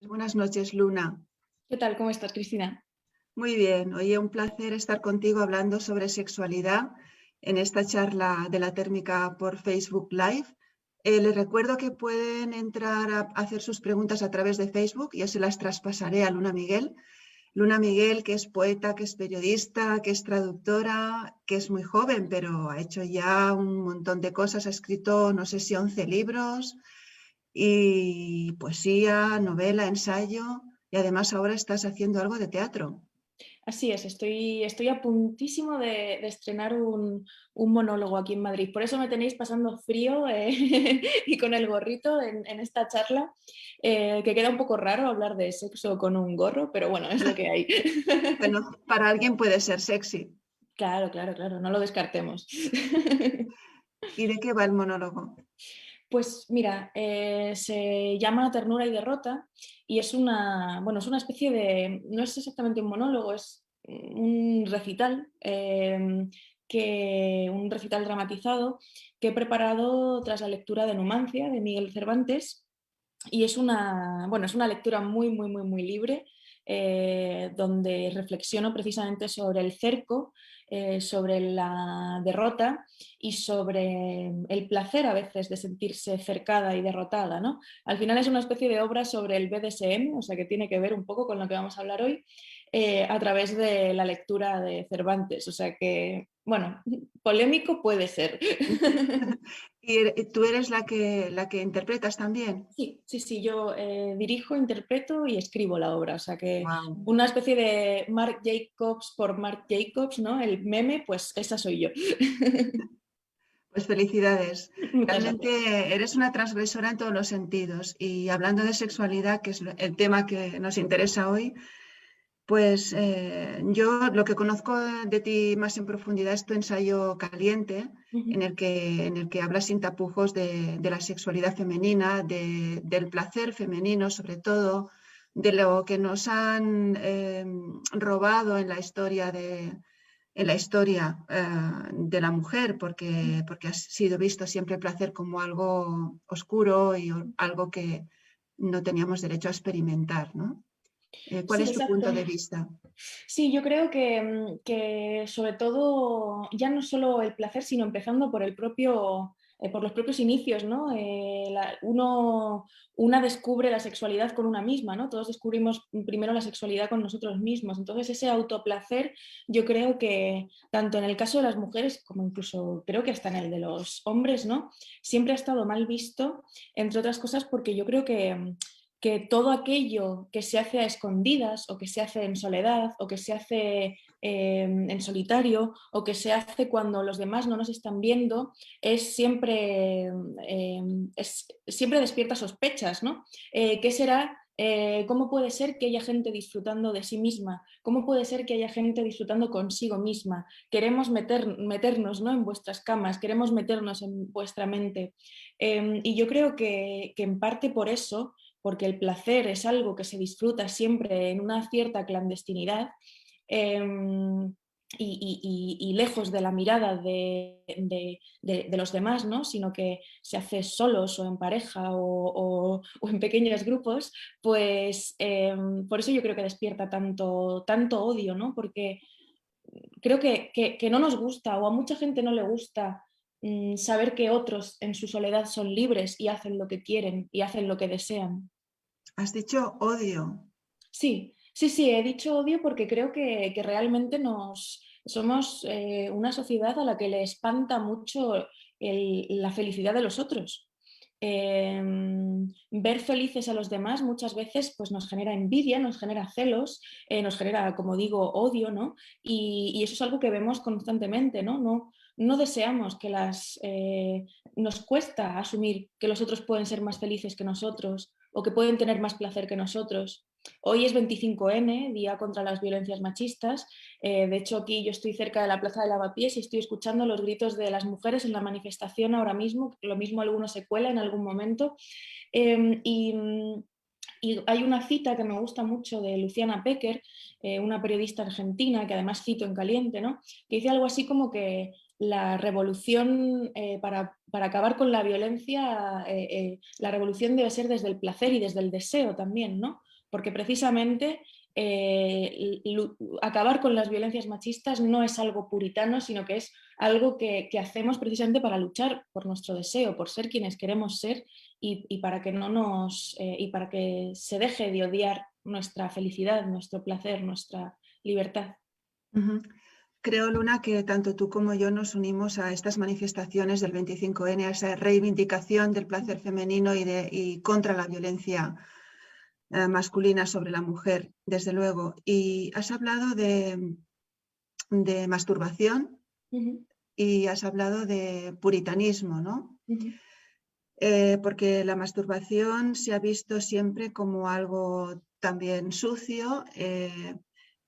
Buenas noches, Luna. ¿Qué tal? ¿Cómo estás, Cristina? Muy bien. Oye, un placer estar contigo hablando sobre sexualidad en esta charla de la térmica por Facebook Live. Les recuerdo que pueden entrar a hacer sus preguntas a través de Facebook. Yo se las traspasaré a Luna Miguel. Luna Miguel, que es poeta, que es periodista, que es traductora, que es muy joven, pero ha hecho ya un montón de cosas. Ha escrito, no sé si 11 libros y poesía, novela, ensayo. Y además ahora estás haciendo algo de teatro. Así es, estoy a puntísimo de estrenar un monólogo aquí en Madrid. Por eso me tenéis pasando frío y con el gorrito en esta charla, que queda un poco raro hablar de sexo con un gorro, pero bueno, es lo que hay. Bueno, para alguien puede ser sexy. Claro, claro, claro, no lo descartemos. ¿Y de qué va el monólogo? Pues mira, se llama Ternura y Derrota y es bueno, es una especie de, no es exactamente un monólogo, es un recital, un recital dramatizado que he preparado tras la lectura de Numancia de Miguel Cervantes y bueno, es una lectura muy, muy, muy, muy libre, donde reflexiono precisamente sobre el cerco, sobre la derrota y sobre el placer a veces de sentirse cercada y derrotada, ¿no? Al final es una especie de obra sobre el BDSM, o sea que tiene que ver un poco con lo que vamos a hablar hoy, a través de la lectura de Cervantes. O sea que, bueno, polémico puede ser. ¿Y tú eres la que interpretas también? Sí, sí, sí, yo dirijo, interpreto y escribo la obra, o sea que Wow. una especie de Marc Jacobs por Marc Jacobs, ¿no? El meme, pues esa soy yo. Pues felicidades. Muchas gracias. Realmente eres una transgresora en todos los sentidos. Y hablando de sexualidad, que es el tema que nos interesa hoy, pues yo lo que conozco de ti más en profundidad es tu ensayo Caliente, Ujú. en el que hablas sin tapujos de la sexualidad femenina, del placer femenino sobre todo, de lo que nos han robado en la historia de la mujer, porque ha sido visto siempre el placer como algo oscuro y algo que no teníamos derecho a experimentar, ¿no? ¿Cuál Sí, es tu exacto. punto de vista? Sí, yo creo que sobre todo ya no solo el placer, sino empezando por por los propios inicios, ¿no? Una descubre la sexualidad con una misma, ¿no? Todos descubrimos primero la sexualidad con nosotros mismos. Entonces ese autoplacer, yo creo que tanto en el caso de las mujeres como incluso creo que hasta en el de los hombres, ¿no? Siempre ha estado mal visto, entre otras cosas porque yo creo que todo aquello que se hace a escondidas o que se hace en soledad o que se hace en solitario o que se hace cuando los demás no nos están viendo siempre despierta sospechas, ¿no? ¿Qué será? ¿Cómo puede ser que haya gente disfrutando de sí misma? ¿Cómo puede ser que haya gente disfrutando consigo misma? Queremos meternos, ¿no? En vuestras camas, queremos meternos en vuestra mente. Y yo creo que en parte por eso, porque el placer es algo que se disfruta siempre en una cierta clandestinidad, eh, y lejos de la mirada de los demás, ¿no? Sino que se hace solos o en pareja o en pequeños grupos, pues por eso yo creo que despierta tanto odio, ¿no? Porque creo que no nos gusta o a mucha gente no le gusta saber que otros en su soledad son libres y hacen lo que quieren y hacen lo que desean. Has dicho odio. Sí, sí, sí, he dicho odio porque creo que realmente somos una sociedad a la que le espanta mucho la felicidad de los otros. Ver felices a los demás muchas veces pues nos genera envidia, nos genera celos, nos genera, como digo, odio, ¿no? Y eso es algo que vemos constantemente, ¿no? No deseamos nos cuesta asumir que los otros pueden ser más felices que nosotros o que pueden tener más placer que nosotros. Hoy es 25N, Día contra las Violencias Machistas. De hecho, aquí yo estoy cerca de la Plaza de Lavapiés y estoy escuchando los gritos de las mujeres en la manifestación ahora mismo. Lo mismo alguno se cuela en algún momento. Eh, y, y hay una cita que me gusta mucho de Luciana Pecker, una periodista argentina, que además cito en Caliente, ¿no? Que dice algo así como que la revolución, para acabar con la violencia, la revolución debe ser desde el placer y desde el deseo también, ¿no? porque precisamente acabar con las violencias machistas no es algo puritano, sino que es algo que hacemos precisamente para luchar por nuestro deseo, por ser quienes queremos ser y para que no nos y para que se deje de odiar nuestra felicidad, nuestro placer, nuestra libertad. Ujú. Creo, Luna, que tanto tú como yo nos unimos a estas manifestaciones del 25N, a esa reivindicación del placer femenino y contra la violencia masculina sobre la mujer, desde luego. Y has hablado de masturbación Uh-huh. y has hablado de puritanismo, ¿no? Uh-huh. Porque la masturbación se ha visto siempre como algo también sucio,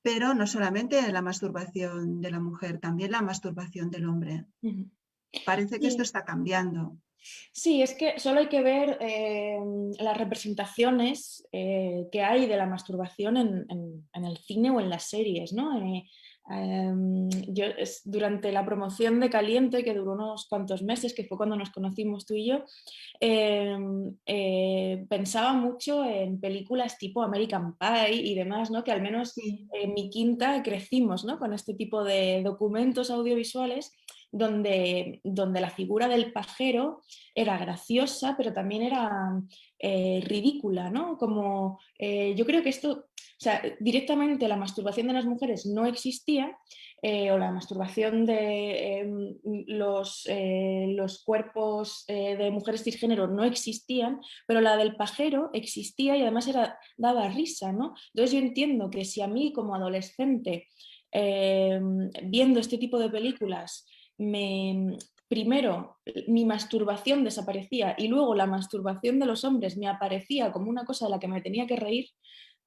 pero no solamente la masturbación de la mujer, también la masturbación del hombre. Uh-huh. Parece que esto Sí. está cambiando. Sí, es que solo hay que ver las representaciones que hay de la masturbación en el cine o en las series, ¿no? Durante la promoción de Caliente, que duró unos cuantos meses, que fue cuando nos conocimos tú y yo, pensaba mucho en películas tipo American Pie y demás, ¿no? Que al menos Sí. en mi quinta crecimos, ¿no? Con este tipo de documentos audiovisuales donde la figura del pajero era graciosa, pero también era ridícula, ¿no? Como yo creo que esto, o sea, directamente la masturbación de las mujeres no existía, o la masturbación de los cuerpos de mujeres cisgénero no existían, pero la del pajero existía y además daba risa, ¿no? Entonces yo entiendo que si a mí como adolescente, viendo este tipo de películas, primero mi masturbación desaparecía y luego la masturbación de los hombres me aparecía como una cosa de la que me tenía que reír,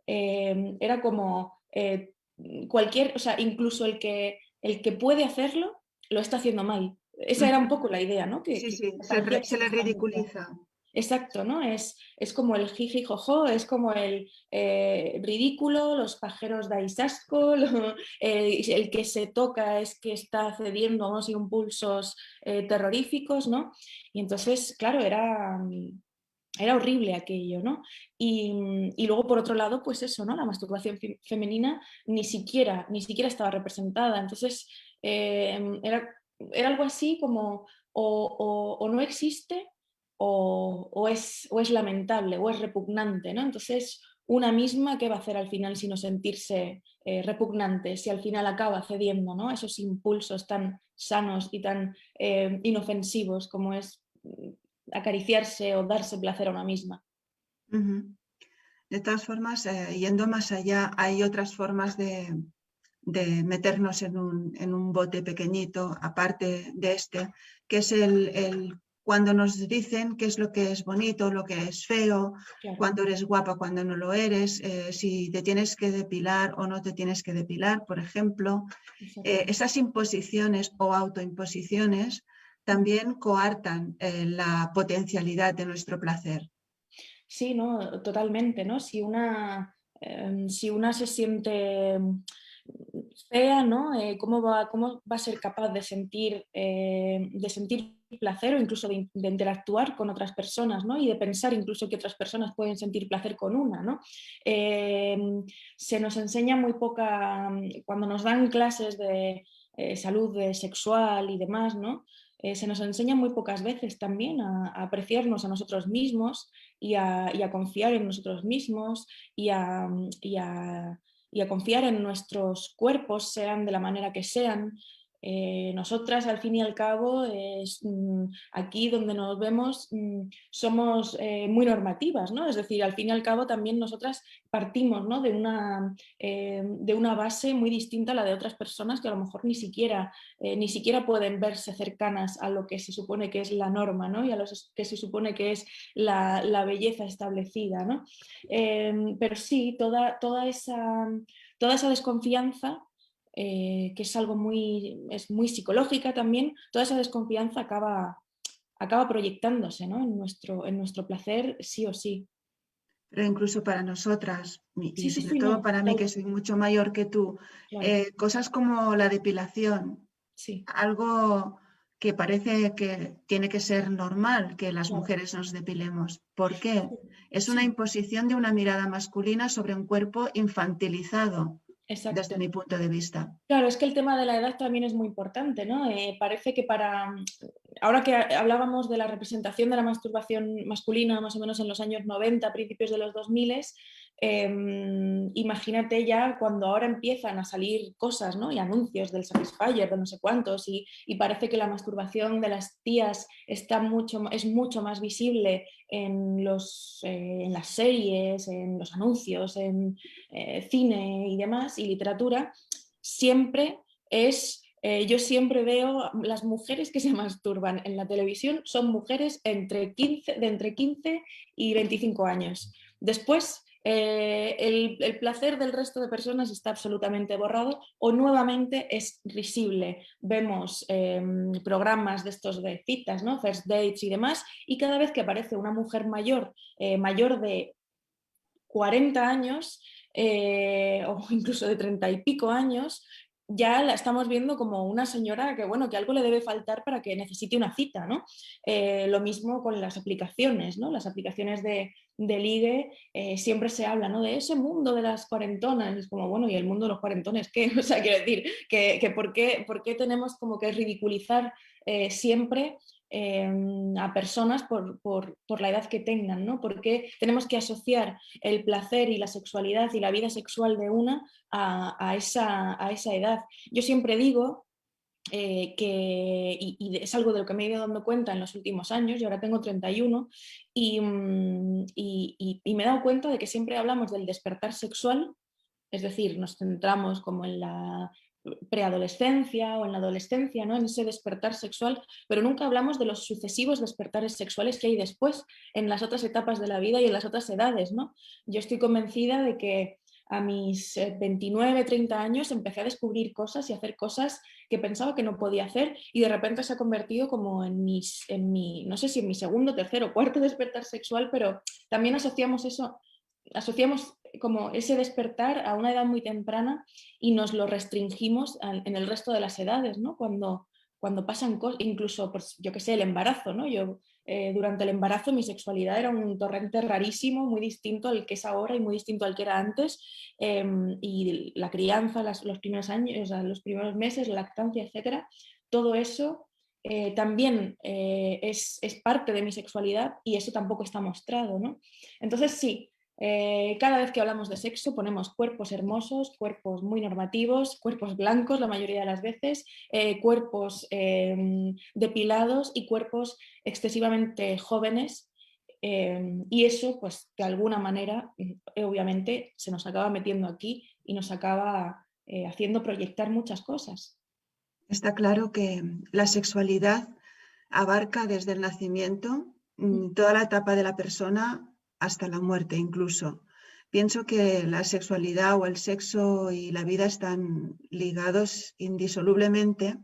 era como o sea, incluso el que puede hacerlo lo está haciendo mal. Esa era un poco la idea, ¿no? Sí, Que sí, parecía que se se le transmitía. ridiculiza. Exacto, ¿no? Es como el jiji jojo, es como el ridículo, los pajeros dais asco, el que se toca es que está cediendo a unos impulsos terroríficos, ¿no? Y entonces, claro, era horrible aquello, ¿no? Y luego, por otro lado, pues eso, ¿no? La masturbación femenina ni siquiera estaba representada. Entonces, era algo así como o no existe o es lamentable o es repugnante, ¿no? Entonces, una misma, ¿qué va a hacer al final sino sentirse repugnante si al final acaba cediendo, ¿no? Esos impulsos tan sanos y tan inofensivos como es acariciarse o darse placer a una misma. Ujú. De todas formas, yendo más allá, hay otras formas de meternos en un bote pequeñito, aparte de este, que es cuando nos dicen qué es lo que es bonito, lo que es feo, Claro. cuando eres guapa, cuando no lo eres, si te tienes que depilar o no te tienes que depilar, por ejemplo. Exacto. Esas imposiciones o autoimposiciones también coartan la potencialidad de nuestro placer. Sí, no, totalmente, ¿no? Si una se siente fea, ¿no? ¿Cómo va a ser capaz de sentir placer o incluso de interactuar con otras personas, ¿no? Y de pensar incluso que otras personas pueden sentir placer con una, ¿no? Eh, Se nos enseña muy poca, cuando nos dan clases de salud sexual y demás, ¿no? Se nos enseña muy pocas veces también a apreciarnos a nosotros mismos y a confiar en nosotros mismos y a, y a- y a confiar en nuestros cuerpos, sean de la manera que sean. Nosotras, al fin y al cabo, aquí donde nos vemos, somos muy normativas, ¿no? Es decir, al fin y al cabo también nosotras partimos, ¿no? de una base muy distinta a la de otras personas que a lo mejor ni siquiera pueden verse cercanas a lo que se supone que es la norma, ¿no? Y a lo que se supone que es la belleza establecida, ¿no? Pero sí, toda esa desconfianza, que es muy psicológica también, toda esa desconfianza acaba proyectándose, ¿no? en nuestro placer, sí o sí. Pero incluso para nosotras, y Sí, sí, sobre sí, todo no, para mí que soy mucho mayor que tú, claro, cosas como la depilación, sí. algo que parece que tiene que ser normal que las Claro, mujeres nos depilemos. ¿Por qué? Es una sí, imposición de una mirada masculina sobre un cuerpo infantilizado, desde exacto. mi punto de vista. Claro, es que el tema de la edad también es muy importante, ¿no? Parece que ahora que hablábamos de la representación de la masturbación masculina más o menos en los años 90, principios de los 2000, imagínate ya cuando ahora empiezan a salir cosas, ¿no? Y anuncios del Satisfyer, de no sé cuántos, y parece que la masturbación de las tías es mucho más visible en las series, en los anuncios, en cine y demás, y literatura. Siempre yo siempre veo las mujeres que se masturban en la televisión son mujeres de entre 15 y 25 años. Después, el placer del resto de personas está absolutamente borrado o nuevamente es risible. Vemos programas de estos de citas, ¿no? First dates y demás, y cada vez que aparece una mujer mayor de 40 años o incluso de 30 y pico años, ya la estamos viendo como una señora que, bueno, que algo le debe faltar para que necesite una cita, ¿no? Lo mismo con las aplicaciones, ¿no? Las aplicaciones de ligue, siempre se habla, ¿no? De ese mundo de las cuarentonas. Es como, bueno, ¿y el mundo de los cuarentones qué? O sea, quiero decir, que por qué tenemos como que ridiculizar siempre a personas por la edad que tengan, ¿no? Porque tenemos que asociar el placer y la sexualidad y la vida sexual de una a esa edad. Yo siempre digo y es algo de lo que me he ido dando cuenta en los últimos años, yo ahora tengo 31, y me he dado cuenta de que siempre hablamos del despertar sexual, es decir, nos centramos como en la preadolescencia o en la adolescencia, ¿no? En ese despertar sexual, pero nunca hablamos de los sucesivos despertares sexuales que hay después, en las otras etapas de la vida y en las otras edades, ¿no? Yo estoy convencida de que a mis 29, 30 años empecé a descubrir cosas y a hacer cosas que pensaba que no podía hacer y de repente se ha convertido como no sé si en mi segundo, tercero, cuarto despertar sexual, pero también asociamos como ese despertar a una edad muy temprana y nos lo restringimos en el resto de las edades, ¿no? Cuando pasan cosas, incluso, pues, yo qué sé, el embarazo, ¿no? Yo durante el embarazo mi sexualidad era un torrente rarísimo, muy distinto al que es ahora y muy distinto al que era antes, y la crianza, los primeros años, o sea, los primeros meses, la lactancia, etcétera, todo eso también es parte de mi sexualidad y eso tampoco está mostrado, ¿no? Entonces sí, cada vez que hablamos de sexo ponemos cuerpos hermosos, cuerpos muy normativos, cuerpos blancos la mayoría de las veces, cuerpos depilados y cuerpos excesivamente jóvenes, y eso pues de alguna manera obviamente se nos acaba metiendo aquí y nos acaba haciendo proyectar muchas cosas. Está claro que la sexualidad abarca desde el nacimiento toda la etapa de la persona hasta la muerte incluso. Pienso que la sexualidad o el sexo y la vida están ligados indisolublemente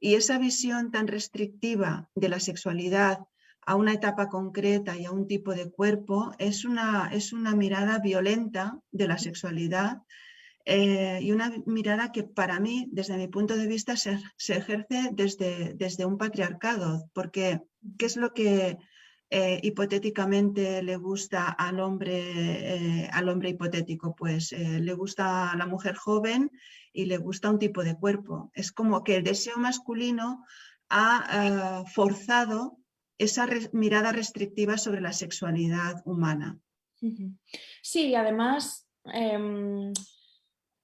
y esa visión tan restrictiva de la sexualidad a una etapa concreta y a un tipo de cuerpo es una mirada violenta de la sexualidad, y una mirada que para mí, desde mi punto de vista, se ejerce desde un patriarcado, porque ¿qué es lo que hipotéticamente le gusta al hombre hipotético? Pues le gusta a la mujer joven y le gusta un tipo de cuerpo. Es como que el deseo masculino ha forzado esa mirada restrictiva sobre la sexualidad humana. Sí, además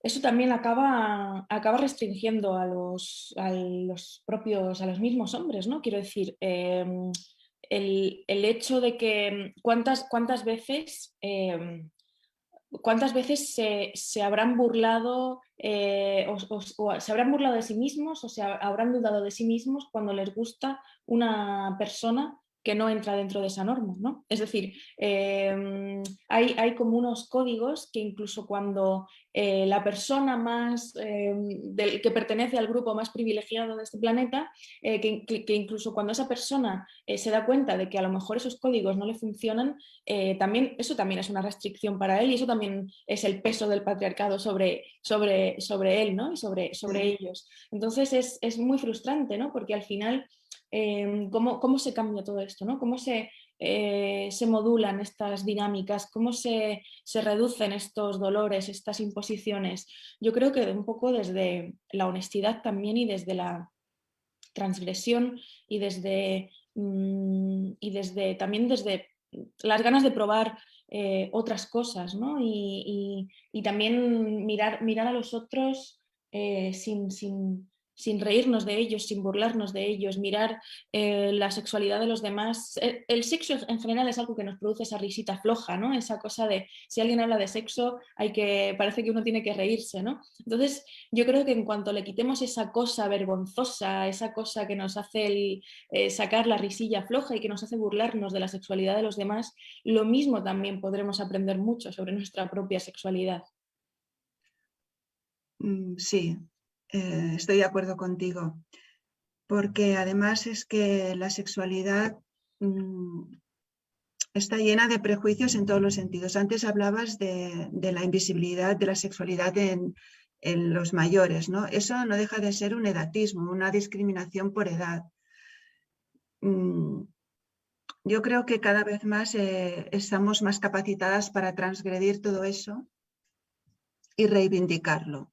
eso también acaba restringiendo a los mismos hombres, ¿no? Quiero decir, el hecho de que cuántas veces se habrán burlado o se habrán burlado de sí mismos o se habrán dudado de sí mismos cuando les gusta una persona que no entra dentro de esa norma, ¿no? Es decir, hay como unos códigos que incluso cuando la persona que pertenece al grupo más privilegiado de este planeta, que incluso cuando esa persona se da cuenta de que a lo mejor esos códigos no le funcionan, eso también es una restricción para él y eso también es el peso del patriarcado sobre él, ¿no? Y sobre Sí. ellos. Entonces es muy frustrante, ¿no? Porque al final ¿Cómo se cambia todo esto, ¿no? ¿Cómo se modulan estas dinámicas? ¿Cómo se reducen estos dolores, estas imposiciones? Yo creo que un poco desde la honestidad también y desde la transgresión y también desde las ganas de probar otras cosas, ¿no? Y también mirar a los otros sin reírnos de ellos, sin burlarnos de ellos, mirar la sexualidad de los demás. El sexo en general es algo que nos produce esa risita floja, ¿no? Esa cosa de si alguien habla de sexo, parece que uno tiene que reírse, ¿no? Entonces, yo creo que en cuanto le quitemos esa cosa vergonzosa, esa cosa que nos hace sacar la risilla floja y que nos hace burlarnos de la sexualidad de los demás, lo mismo también podremos aprender mucho sobre nuestra propia sexualidad. Sí, estoy de acuerdo contigo, porque además es que la sexualidad está llena de prejuicios en todos los sentidos. Antes hablabas de la invisibilidad de la sexualidad en los mayores, ¿no? Eso no deja de ser un edatismo, una discriminación por edad. Yo creo que cada vez más estamos más capacitadas para transgredir todo eso y reivindicarlo.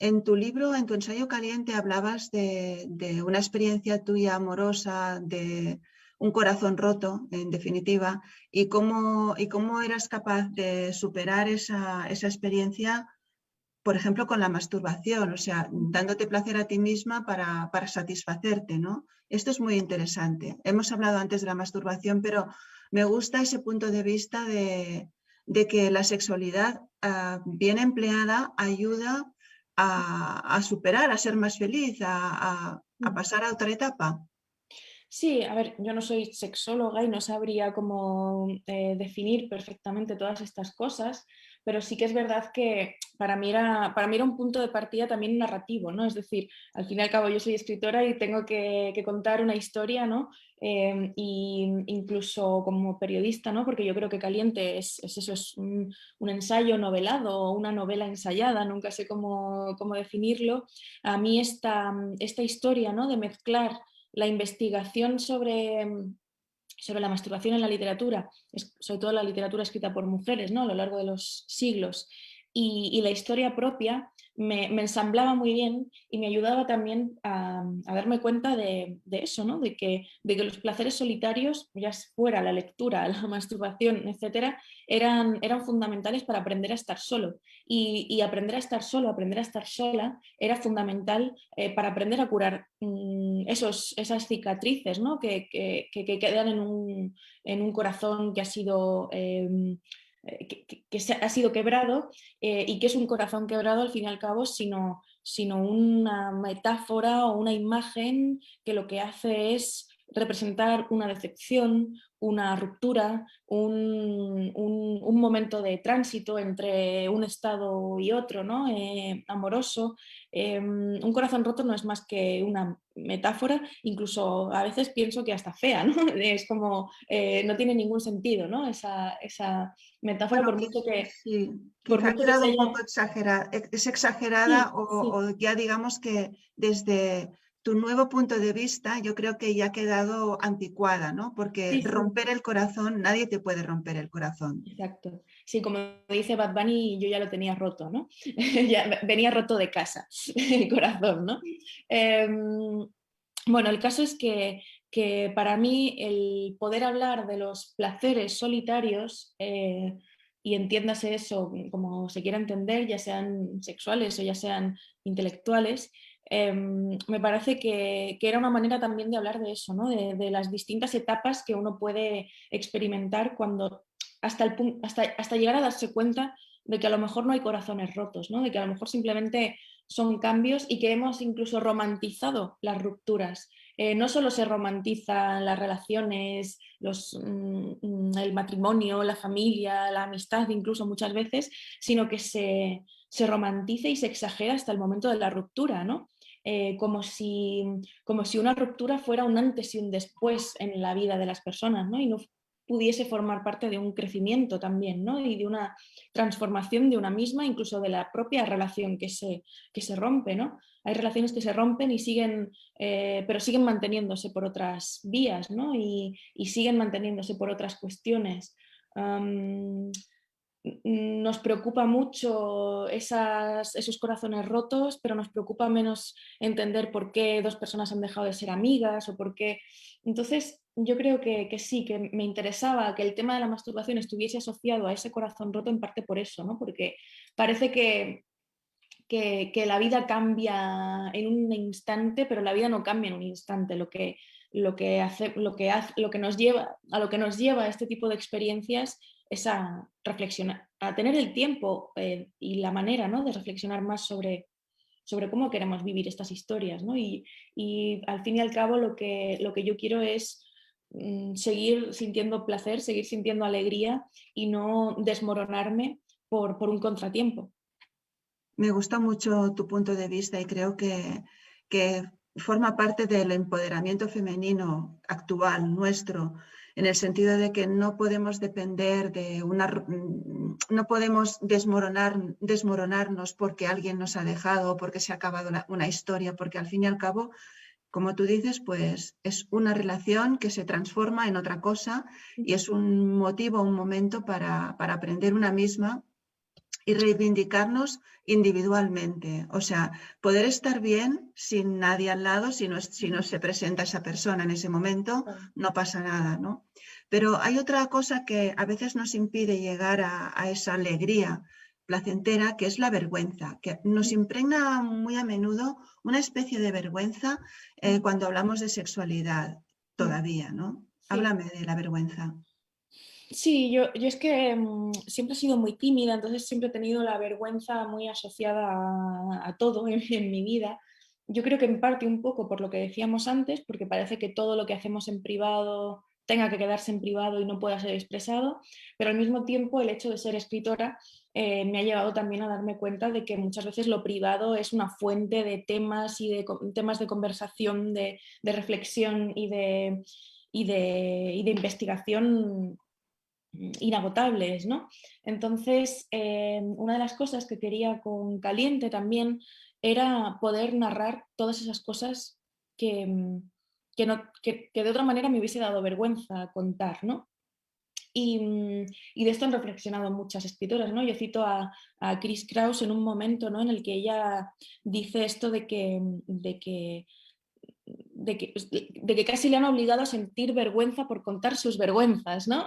En tu libro, en tu ensayo caliente, hablabas de una experiencia tuya amorosa, de un corazón roto, en definitiva, y cómo eras capaz de superar esa experiencia, por ejemplo, con la masturbación, o sea, dándote placer a ti misma para satisfacerte, ¿no? Esto es muy interesante. Hemos hablado antes de la masturbación, pero me gusta ese punto de vista de que la sexualidad bien empleada ayuda a superar, a ser más feliz, a pasar a otra etapa. Sí, a ver, yo no soy sexóloga y no sabría cómo definir perfectamente todas estas cosas, pero sí que es verdad que para mí era un punto de partida también narrativo, ¿no? Es decir, al fin y al cabo yo soy escritora y tengo que contar una historia, ¿no? Y incluso como periodista, ¿no? Porque yo creo que Caliente es eso, es un ensayo novelado o una novela ensayada, nunca sé cómo definirlo. A mí esta historia, ¿no? De mezclar la investigación sobre la masturbación en la literatura, sobre todo la literatura escrita por mujeres, ¿no? A lo largo de los siglos, y la historia propia me ensamblaba muy bien y me ayudaba también a darme cuenta de eso, ¿no? de que los placeres solitarios, ya fuera la lectura, la masturbación, etcétera, eran fundamentales para aprender a estar solo. Y aprender a estar solo, aprender a estar sola, era fundamental para aprender a curar esas cicatrices, ¿no? que quedan en un corazón que ha sido... ha sido quebrado y que es un corazón quebrado al fin y al cabo, sino una metáfora o una imagen que lo que hace es representar una decepción, una ruptura, un momento de tránsito entre un estado y otro, ¿no? Amoroso. Un corazón roto no es más que una metáfora, incluso a veces pienso que hasta fea, ¿no? Es como, no tiene ningún sentido, ¿no? Esa metáfora, Bueno, por mucho que... sí, Por quizá ha mucho que quedado se un haya... poco exagerada, es exagerada Sí, sí. o ya digamos que desde tu nuevo punto de vista yo creo que ya ha quedado anticuada, ¿no? Porque Sí, sí, romper el corazón, nadie te puede romper el corazón. exacto. Sí, como dice Bad Bunny, yo ya lo tenía roto, ¿no? Ya venía roto de casa, el corazón, ¿no? Bueno, el caso es que para mí el poder hablar de los placeres solitarios, y entiéndase eso como se quiera entender, ya sean sexuales o ya sean intelectuales, me parece que era una manera también de hablar de eso, ¿no? De las distintas etapas que uno puede experimentar cuando, hasta llegar a darse cuenta de que a lo mejor no hay corazones rotos, ¿no? De que a lo mejor simplemente son cambios y que hemos incluso romantizado las rupturas. No solo se romantizan las relaciones, el matrimonio, la familia, la amistad, incluso muchas veces, sino que se romantiza y se exagera hasta el momento de la ruptura, ¿no? Como si una ruptura fuera un antes y un después en la vida de las personas, ¿no? pudiese formar parte de un crecimiento también, ¿no? Y de una transformación de una misma, incluso de la propia relación que se rompe, ¿no? Hay relaciones que se rompen y siguen, pero siguen manteniéndose por otras vías, ¿no? Y siguen manteniéndose por otras cuestiones. Nos preocupa mucho esos corazones rotos, pero nos preocupa menos entender por qué dos personas han dejado de ser amigas o por qué. Entonces, yo creo que sí, que me interesaba que el tema de la masturbación estuviese asociado a ese corazón roto en parte por eso, ¿no? Porque parece que la vida cambia en un instante, pero la vida no cambia en un instante. Lo que nos lleva, a lo que nos lleva este tipo de experiencias es a reflexionar, a tener el tiempo y la manera, ¿no?, de reflexionar más sobre cómo queremos vivir estas historias, ¿no? Y al fin y al cabo lo que yo quiero es seguir sintiendo placer, seguir sintiendo alegría y no desmoronarme por un contratiempo. Me gusta mucho tu punto de vista y creo que forma parte del empoderamiento femenino actual nuestro, en el sentido de que no podemos depender de no podemos desmoronarnos porque alguien nos ha dejado o porque se ha acabado una historia, porque al fin y al cabo, como tú dices, pues es una relación que se transforma en otra cosa y es un motivo, un momento para aprender una misma y reivindicarnos individualmente. O sea, poder estar bien sin nadie al lado, si no se presenta esa persona en ese momento, no pasa nada, ¿no? Pero hay otra cosa que a veces nos impide llegar a esa alegría placentera, que es la vergüenza, que nos impregna muy a menudo una especie de vergüenza cuando hablamos de sexualidad todavía, ¿no? Sí. Háblame de la vergüenza. Sí, yo es que siempre he sido muy tímida, entonces siempre he tenido la vergüenza muy asociada a todo en mi vida. Yo creo que en parte un poco por lo que decíamos antes, porque parece que todo lo que hacemos en privado tenga que quedarse en privado y no pueda ser expresado, pero al mismo tiempo el hecho de ser escritora me ha llevado también a darme cuenta de que muchas veces lo privado es una fuente de temas y de temas de conversación, de reflexión y de investigación inagotables, ¿no? Entonces, una de las cosas que quería con Caliente también era poder narrar todas esas cosas que de otra manera me hubiese dado vergüenza contar, ¿no? Y de esto han reflexionado muchas escritoras, ¿no? Yo cito a Chris Kraus en un momento, ¿no?, en el que ella dice esto de que casi le han obligado a sentir vergüenza por contar sus vergüenzas, ¿no?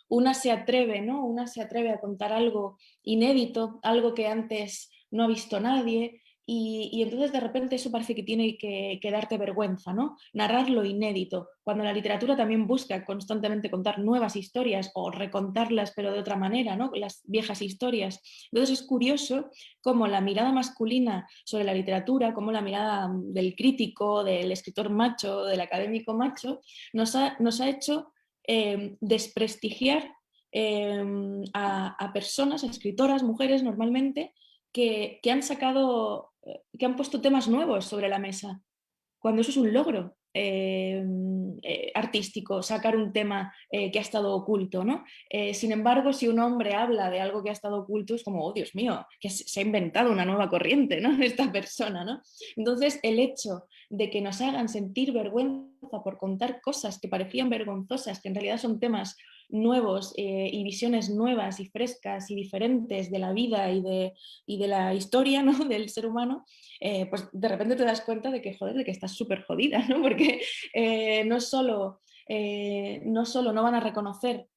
Una se atreve, ¿no? Una se atreve a contar algo inédito, algo que antes no ha visto nadie, y entonces de repente eso parece que tiene que darte vergüenza, ¿no? Narrar lo inédito, cuando la literatura también busca constantemente contar nuevas historias o recontarlas pero de otra manera, ¿no?, las viejas historias. Entonces es curioso cómo la mirada masculina sobre la literatura, cómo la mirada del crítico, del escritor macho, del académico macho, nos ha hecho desprestigiar a personas, a escritoras, mujeres normalmente, que han sacado, que han puesto temas nuevos sobre la mesa, cuando eso es un logro artístico, sacar un tema que ha estado oculto, ¿no? Sin embargo, si un hombre habla de algo que ha estado oculto, es como, oh Dios mío, que se ha inventado una nueva corriente, ¿no?, esta persona, ¿no? Entonces, el hecho de que nos hagan sentir vergüenza por contar cosas que parecían vergonzosas, que en realidad son temas nuevos y visiones nuevas y frescas y diferentes de la vida y de la historia, ¿no?, del ser humano, pues de repente te das cuenta de que, joder, de que estás súper jodida, ¿no? Porque no solo no van a reconocer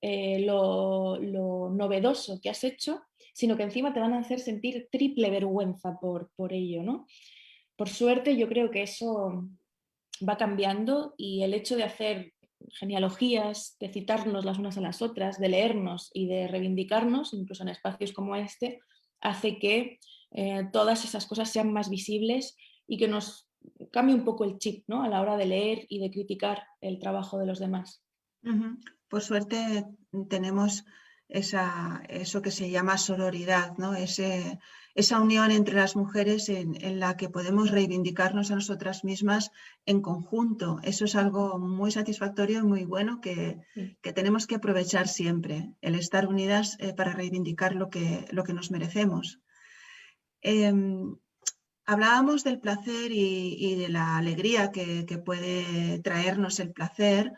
lo novedoso que has hecho, sino que encima te van a hacer sentir triple vergüenza por ello, ¿no? Por suerte, yo creo que eso va cambiando y el hecho de hacer genealogías, de citarnos las unas a las otras, de leernos y de reivindicarnos, incluso en espacios como este, hace que todas esas cosas sean más visibles y que nos cambie un poco el chip, ¿no?, a la hora de leer y de criticar el trabajo de los demás. Por suerte tenemos eso que se llama sororidad, ¿no? Esa unión entre las mujeres en la que podemos reivindicarnos a nosotras mismas en conjunto. Eso es algo muy satisfactorio y muy bueno que tenemos que aprovechar siempre, el estar unidas para reivindicar lo que nos merecemos. Hablábamos del placer y de la alegría que puede traernos el placer,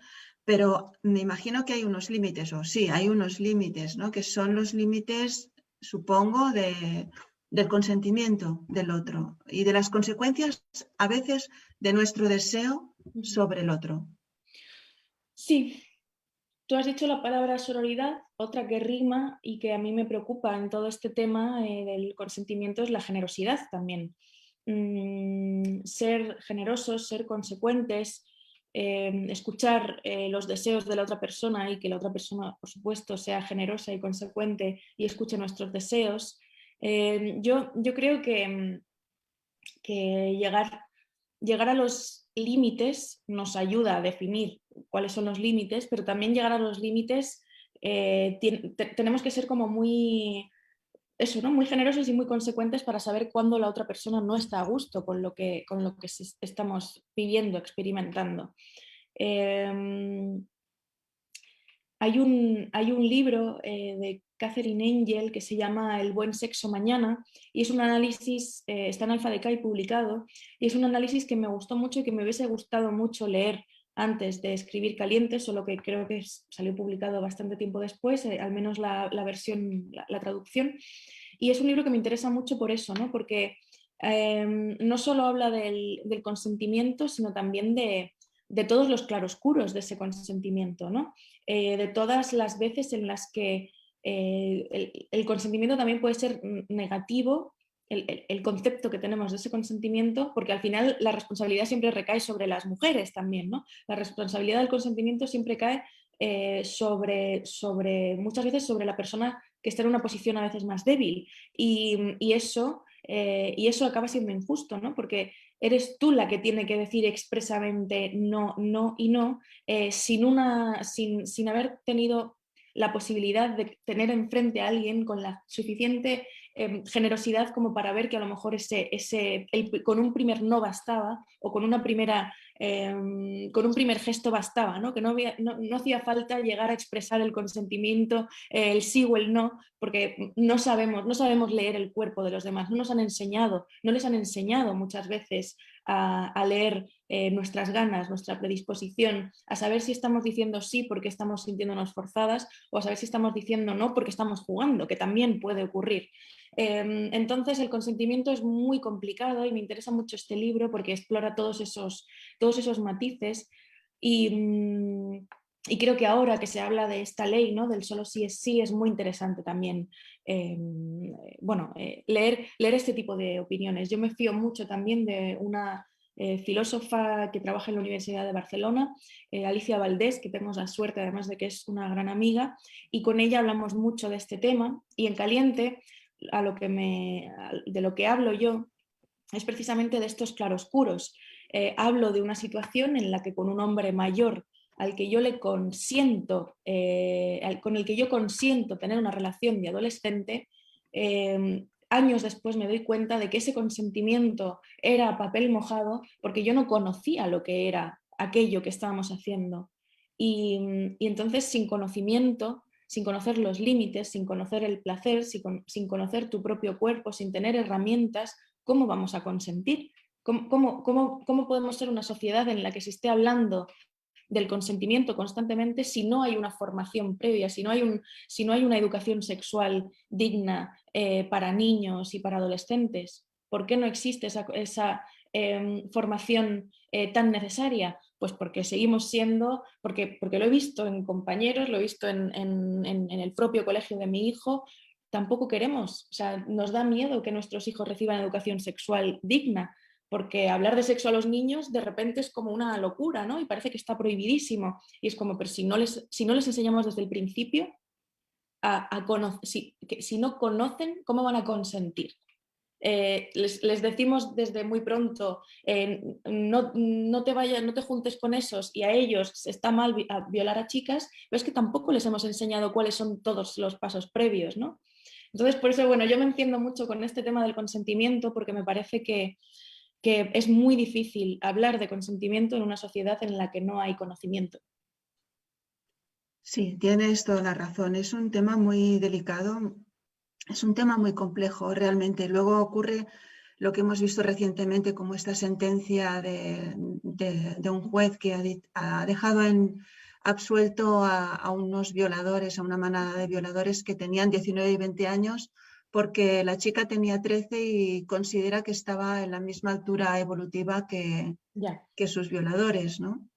pero me imagino que hay unos límites, o sí, hay unos límites, ¿no? Que son los límites, supongo, del consentimiento del otro y de las consecuencias a veces de nuestro deseo sobre el otro. Sí, tú has dicho la palabra sororidad, otra que rima y que a mí me preocupa en todo este tema del consentimiento es la generosidad también. Ser generosos, ser consecuentes, escuchar los deseos de la otra persona y que la otra persona, por supuesto, sea generosa y consecuente y escuche nuestros deseos. Yo creo que llegar a los límites nos ayuda a definir cuáles son los límites, pero también llegar a los límites tenemos que ser como muy, eso, ¿no? Muy generosos y muy consecuentes para saber cuándo la otra persona no está a gusto con lo que estamos viviendo, experimentando. Eh, hay un libro de Catherine Angel que se llama El buen sexo mañana y es un análisis, está en Alfa Decay publicado, y es un análisis que me gustó mucho y que me hubiese gustado mucho leer antes de escribir Caliente, solo que creo que salió publicado bastante tiempo después, al menos la versión, la traducción. Y es un libro que me interesa mucho por eso, ¿no? Porque no solo habla del consentimiento, sino también de todos los claroscuros de ese consentimiento, ¿no? De todas las veces en las que el consentimiento también puede ser negativo, el concepto que tenemos de ese consentimiento, porque al final la responsabilidad siempre recae sobre las mujeres también, ¿no? La responsabilidad del consentimiento siempre cae muchas veces sobre la persona que está en una posición a veces más débil y eso acaba siendo injusto, ¿no? Porque eres tú la que tiene que decir expresamente no, no y no, sin haber tenido la posibilidad de tener enfrente a alguien con la suficiente generosidad como para ver que a lo mejor con un primer no bastaba o con una primera con un primer gesto bastaba, ¿no? Que no hacía falta llegar a expresar el consentimiento, el sí o el no, porque no sabemos leer el cuerpo de los demás, no nos han enseñado, no les han enseñado muchas veces a leer nuestras ganas, nuestra predisposición, a saber si estamos diciendo sí porque estamos sintiéndonos forzadas o a saber si estamos diciendo no porque estamos jugando, que también puede ocurrir. Entonces el consentimiento es muy complicado y me interesa mucho este libro porque explora todos esos matices y creo que ahora que se habla de esta ley, ¿no? Del solo sí es muy interesante también leer este tipo de opiniones. Yo me fío mucho también de una filósofa que trabaja en la Universidad de Barcelona, Alicia Valdés, que tenemos la suerte además de que es una gran amiga, y con ella hablamos mucho de este tema y en Caliente de lo que hablo yo es precisamente de estos claroscuros. Hablo de una situación en la que con un hombre mayor al que yo le consiento, con el que yo consiento tener una relación de adolescente, años después me doy cuenta de que ese consentimiento era papel mojado porque yo no conocía lo que era aquello que estábamos haciendo. Y entonces sin conocimiento, sin conocer los límites, sin conocer el placer, sin conocer tu propio cuerpo, sin tener herramientas, ¿cómo vamos a consentir? ¿Cómo podemos ser una sociedad en la que se esté hablando del consentimiento constantemente si no hay una formación previa, si no hay una educación sexual digna para niños y para adolescentes? ¿Por qué no existe esa formación tan necesaria? Pues porque seguimos siendo, porque lo he visto en compañeros, lo he visto en el propio colegio de mi hijo. Tampoco queremos, o sea, nos da miedo que nuestros hijos reciban educación sexual digna, porque hablar de sexo a los niños de repente es como una locura, ¿no? Y parece que está prohibidísimo. Y es como, pero si no les enseñamos desde el principio si no conocen, ¿cómo van a consentir? Les decimos desde muy pronto, no te vayas, no te juntes con esos, y a ellos está mal violar a chicas, pero es que tampoco les hemos enseñado cuáles son todos los pasos previos, ¿no? Entonces, por eso, bueno, yo me entiendo mucho con este tema del consentimiento, porque me parece que es muy difícil hablar de consentimiento en una sociedad en la que no hay conocimiento. Sí, tienes toda la razón. Es un tema muy delicado, es un tema muy complejo realmente. Luego ocurre lo que hemos visto recientemente como esta sentencia de un juez que ha dejado absuelto a unos violadores, a una manada de violadores que tenían 19 y 20 años, porque la chica tenía 13 y considera que estaba en la misma altura evolutiva Ya. que sus violadores, ¿no?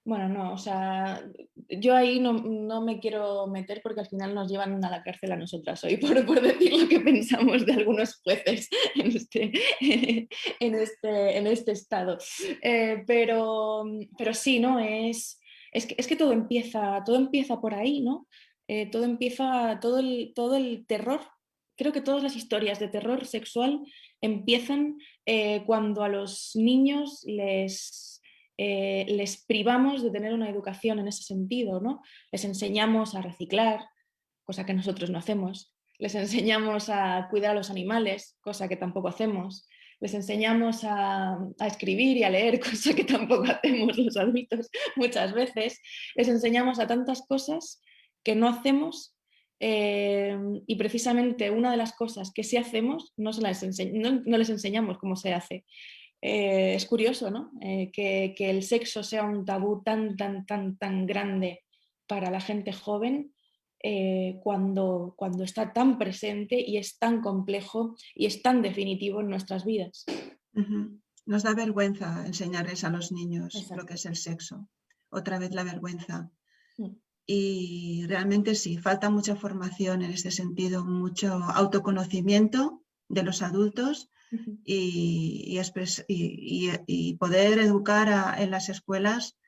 Bueno, no, o sea, yo ahí no me quiero meter porque al final nos llevan a la cárcel a nosotras hoy por decir lo que pensamos de algunos jueces en este estado. Pero sí, ¿no? Es que todo empieza por ahí, ¿no? Todo empieza, todo el terror. Creo que todas las historias de terror sexual empiezan cuando a los niños les privamos de tener una educación en ese sentido, ¿no? Les enseñamos a reciclar, cosa que nosotros no hacemos. Les enseñamos a cuidar a los animales, cosa que tampoco hacemos. Les enseñamos a escribir y a leer, cosa que tampoco hacemos los adultos muchas veces. Les enseñamos a tantas cosas que no hacemos, y precisamente una de las cosas que sí hacemos no les enseñamos cómo se hace. Es curioso, ¿no? Que el sexo sea un tabú tan grande para la gente joven, cuando está tan presente y es tan complejo y es tan definitivo en nuestras vidas. Ujú. Nos da vergüenza enseñarles a los niños lo que Exacto. es el sexo. Otra vez la vergüenza. Mm. Y realmente sí, falta mucha formación en este sentido, mucho autoconocimiento de los adultos Ujú. y poder educar en las escuelas,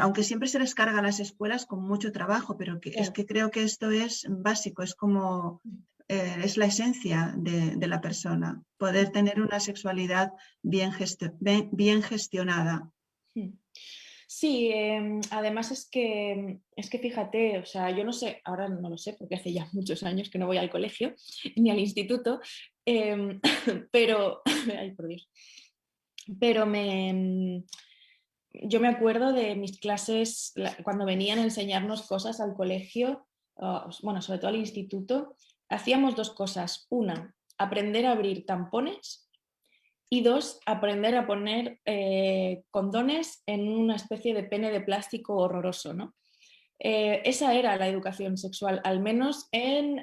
aunque siempre se les carga a las escuelas con mucho trabajo, pero es Claro. que creo que esto es básico, es como es la esencia de la persona, poder tener una sexualidad bien gestionada. Mm. Sí, además es que fíjate, o sea, yo no sé, ahora no lo sé porque hace ya muchos años que no voy al colegio ni al instituto, em, pero, ay, por Dios, pero yo me acuerdo de mis clases cuando venían a enseñarnos cosas al colegio, bueno, sobre todo al instituto, hacíamos dos cosas. Una, aprender a abrir tampones, y dos, aprender a poner condones en una especie de pene de plástico horroroso, ¿no? Esa era la educación sexual, al menos en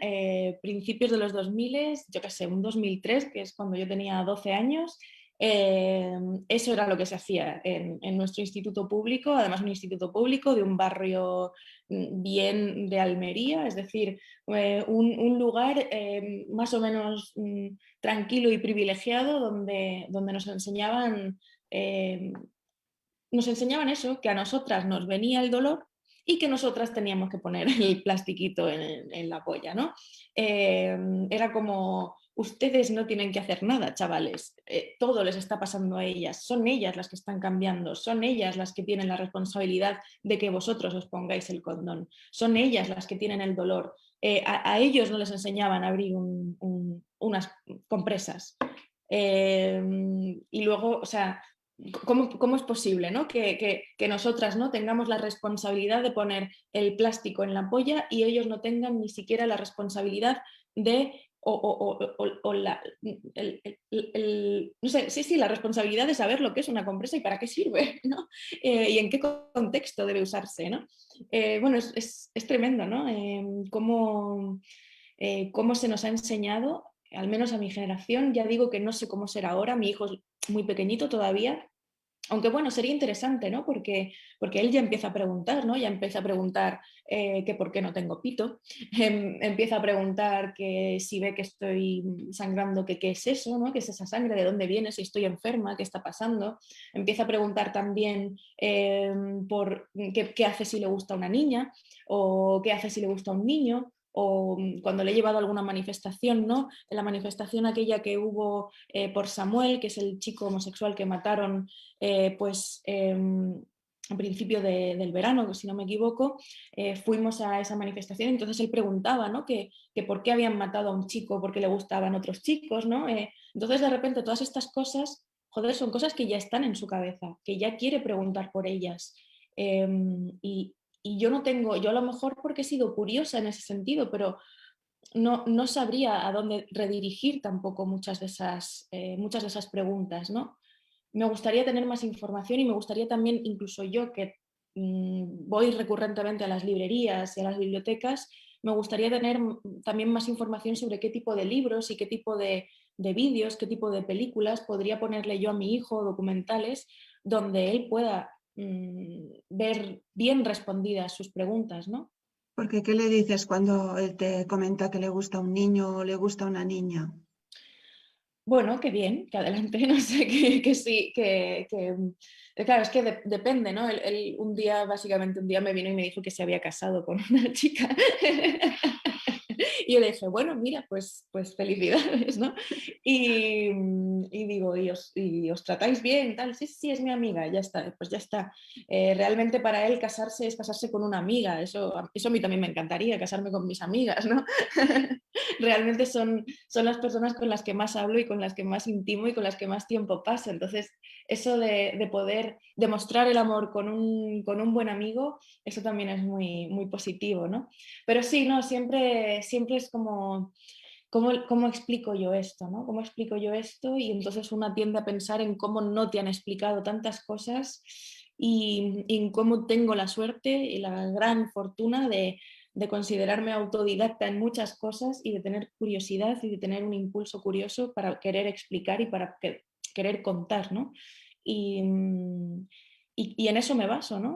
principios de los 2000, yo qué sé, un 2003, que es cuando yo tenía 12 años. Eso era lo que se hacía en nuestro instituto público, además un instituto público de un barrio bien de Almería, es decir, un lugar más o menos tranquilo y privilegiado donde eh, nos enseñaban eso, que a nosotras nos venía el dolor y que nosotras teníamos que poner el plastiquito en la polla, ¿no? Era como, ustedes no tienen que hacer nada, chavales, todo les está pasando a ellas, son ellas las que están cambiando, son ellas las que tienen la responsabilidad de que vosotros os pongáis el condón, son ellas las que tienen el dolor. A ellos no les enseñaban a abrir unas compresas. Y luego, o sea, ¿cómo es posible, ¿no? Que nosotras, ¿no?, tengamos la responsabilidad de poner el plástico en la polla y ellos no tengan ni siquiera la responsabilidad de, o la, no sé, sí, la responsabilidad de saber lo que es una compresa y para qué sirve, ¿no? Y en qué contexto debe usarse, ¿no? Bueno, es tremendo, ¿no? Cómo se nos ha enseñado, al menos a mi generación. Ya digo que no sé cómo será ahora, mi hijo es muy pequeñito todavía, aunque bueno, sería interesante, ¿no? Porque él ya empieza a preguntar, ¿no? Ya empieza a preguntar que por qué no tengo pito, empieza a preguntar que si ve que estoy sangrando, que qué es eso, ¿no? ¿Qué es esa sangre? ¿De dónde viene? Si estoy enferma, ¿qué está pasando? Empieza a preguntar también por qué hace si le gusta a una niña o qué hace si le gusta a un niño. o cuando le he llevado a alguna manifestación, ¿no? En la manifestación aquella que hubo por Samuel, que es el chico homosexual que mataron a principio del verano, si no me equivoco, fuimos a esa manifestación, entonces él preguntaba, ¿no? que por qué habían matado a un chico, por qué le gustaban otros chicos, ¿no? Entonces de repente todas estas cosas, joder, son cosas que ya están en su cabeza, que ya quiere preguntar por ellas. Y, yo no tengo, yo a lo mejor porque he sido curiosa en ese sentido, pero no sabría a dónde redirigir tampoco muchas de esas preguntas, ¿no? Me gustaría tener más información y me gustaría también, incluso yo que voy recurrentemente a las librerías y a las bibliotecas, me gustaría tener también más información sobre qué tipo de libros y qué tipo de vídeos, qué tipo de películas podría ponerle yo a mi hijo, documentales, donde él pueda ver bien respondidas sus preguntas, ¿no? Porque, ¿qué le dices cuando él te comenta que le gusta un niño o le gusta una niña? Bueno, que bien, que adelante, no sé, que sí, claro, es que depende, ¿no? Un día, básicamente un día me vino y me dijo que se había casado con una chica. Y yo le dije, bueno, mira, pues felicidades, ¿no? Y digo, ¿y os tratáis bien? Tal, sí, sí, es mi amiga, ya está, pues ya está. Realmente para él casarse es casarse con una amiga, eso a mí también me encantaría, casarme con mis amigas, ¿no? Realmente son las personas con las que más hablo y con las que más intimo y con las que más tiempo paso. Entonces, eso de poder demostrar el amor con un buen amigo, eso también es muy, muy positivo, ¿no? Pero sí, no, siempre es como, ¿cómo explico yo esto, ¿no? ¿Cómo explico yo esto? Y entonces una tiende a pensar en cómo no te han explicado tantas cosas y en cómo tengo la suerte y la gran fortuna de considerarme autodidacta en muchas cosas y de tener curiosidad y de tener un impulso curioso para querer explicar y para querer contar, ¿no? Y, y en eso me baso, ¿no?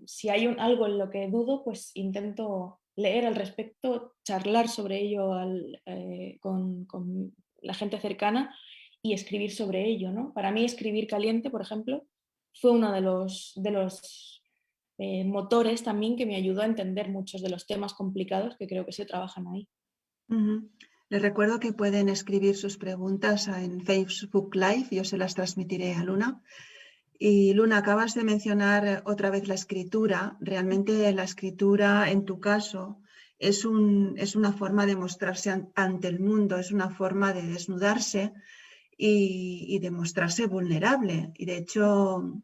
Si hay algo en lo que dudo, pues intento leer al respecto, charlar sobre ello con la gente cercana y escribir sobre ello, ¿no? Para mí escribir caliente, por ejemplo, fue uno de los motores también que me ayudó a entender muchos de los temas complicados que creo que se trabajan ahí. Ujú. Les recuerdo que pueden escribir sus preguntas en Facebook Live, yo se las transmitiré a Luna. Y Luna, acabas de mencionar otra vez la escritura. Realmente la escritura, en tu caso, es una forma de mostrarse ante el mundo, es una forma de desnudarse y de mostrarse vulnerable. Y de hecho,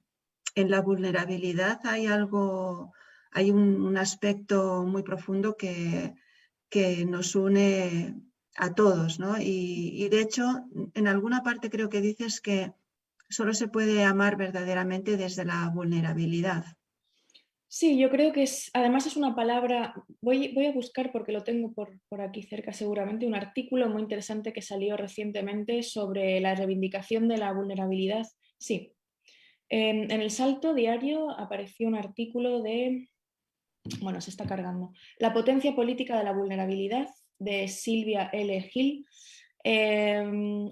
en la vulnerabilidad hay un aspecto muy profundo que nos une a todos, ¿no? Y de hecho, en alguna parte creo que dices que solo se puede amar verdaderamente desde la vulnerabilidad. Sí, yo creo que además es una palabra, voy a buscar porque lo tengo por aquí cerca seguramente, un artículo muy interesante que salió recientemente sobre la reivindicación de la vulnerabilidad. Sí, en el Salto Diario apareció un artículo bueno, se está cargando, La potencia política de la vulnerabilidad de Silvia L. Gil,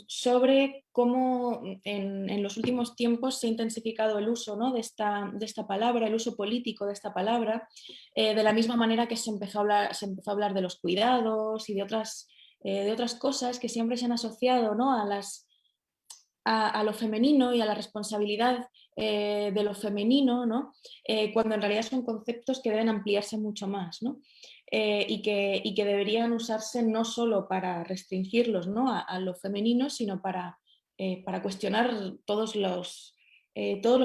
sobre cómo en los últimos tiempos se ha intensificado el uso, ¿no? de esta palabra, el uso político de esta palabra, de la misma manera que se empezó a hablar de los cuidados y de otras cosas que siempre se han asociado, ¿no? a lo femenino y a la responsabilidad de lo femenino, ¿no? Cuando en realidad son conceptos que deben ampliarse mucho más, ¿no? Y que deberían usarse no solo para restringirlos, ¿no? a lo femenino, sino para cuestionar todos los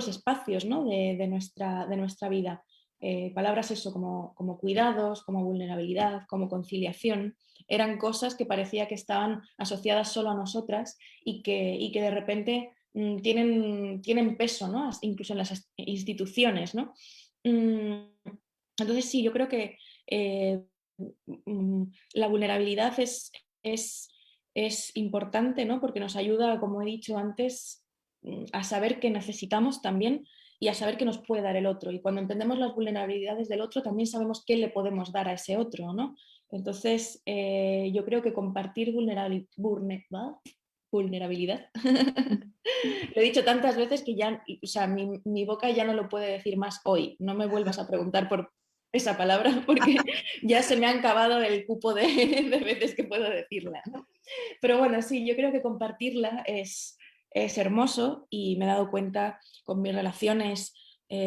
espacios, ¿no? de nuestra vida. Palabras eso como cuidados, como vulnerabilidad, como conciliación, eran cosas que parecía que estaban asociadas solo a nosotras y que de repente tienen peso, ¿no? Incluso en las instituciones, ¿no? Entonces sí, yo creo que la vulnerabilidad es importante, ¿no? Porque nos ayuda, como he dicho antes, a saber qué necesitamos también y a saber qué nos puede dar el otro. Y cuando entendemos las vulnerabilidades del otro, también sabemos qué le podemos dar a ese otro, ¿no? Entonces, yo creo que compartir vulnerabilidad. Lo he dicho tantas veces que ya, o sea, mi boca ya no lo puede decir más hoy. No me vuelvas a preguntar esa palabra porque ya se me ha acabado el cupo de veces que puedo decirla, ¿no? Pero bueno, sí, yo creo que compartirla es hermoso y me he dado cuenta con mis relaciones,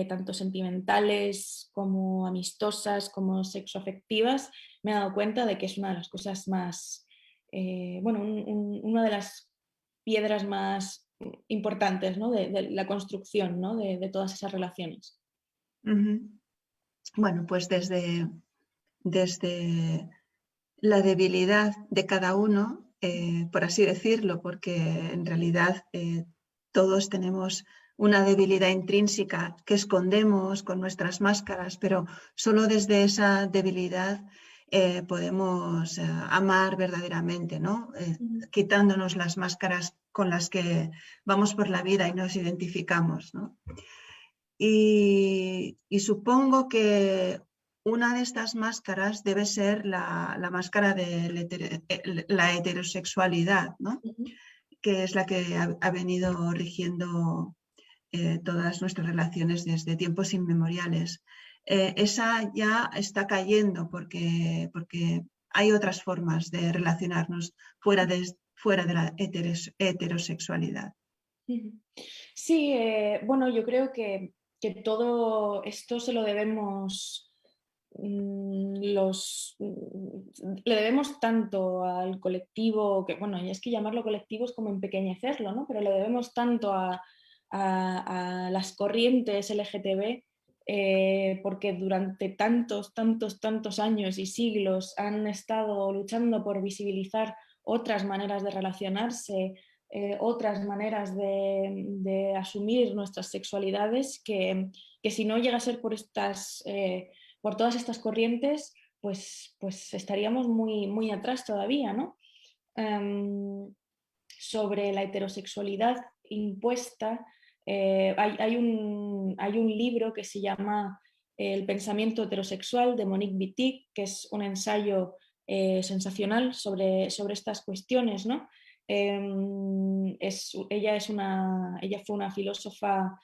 tanto sentimentales como amistosas, como sexoafectivas, me he dado cuenta de que es una de las cosas más, bueno, una de las piedras más importantes, ¿no? de la construcción, ¿no? de todas esas relaciones. Ujú. Bueno, pues desde la debilidad de cada uno, por así decirlo, porque en realidad todos tenemos una debilidad intrínseca que escondemos con nuestras máscaras, pero solo desde esa debilidad podemos amar verdaderamente, ¿no? Quitándonos las máscaras con las que vamos por la vida y nos identificamos, ¿no? Y supongo que una de estas máscaras debe ser la máscara de la heterosexualidad, ¿no? Ujú. Que es la que ha venido rigiendo todas nuestras relaciones desde tiempos inmemoriales. Esa ya está cayendo porque hay otras formas de relacionarnos fuera de la heterosexualidad. Ujú. Sí, bueno, yo creo que todo esto se lo debemos, le debemos tanto al colectivo, que bueno, y es que llamarlo colectivo es como empequeñecerlo, ¿no? Pero le debemos tanto a las corrientes LGTB, porque durante tantos años y siglos han estado luchando por visibilizar otras maneras de relacionarse, otras maneras de asumir nuestras sexualidades que si no llega a ser por todas estas corrientes, pues estaríamos muy atrás todavía, ¿no? Sobre la heterosexualidad impuesta, hay un libro que se llama El pensamiento heterosexual de Monique Wittig, que es un ensayo sensacional sobre estas cuestiones, ¿no? Ella fue una filósofa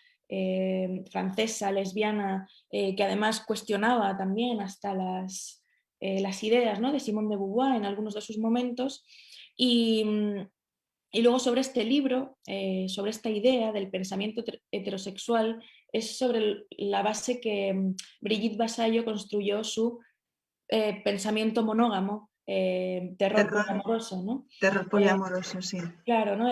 francesa, lesbiana, que además cuestionaba también hasta las ideas, ¿no? de Simone de Beauvoir en algunos de sus momentos. Y, y luego sobre este libro, sobre esta idea del pensamiento heterosexual, es sobre la base que Brigitte Vasallo construyó su pensamiento monógamo, terror Terror, poliamoroso, ¿no? terror Eh, poliamoroso, sí. Claro, ¿no?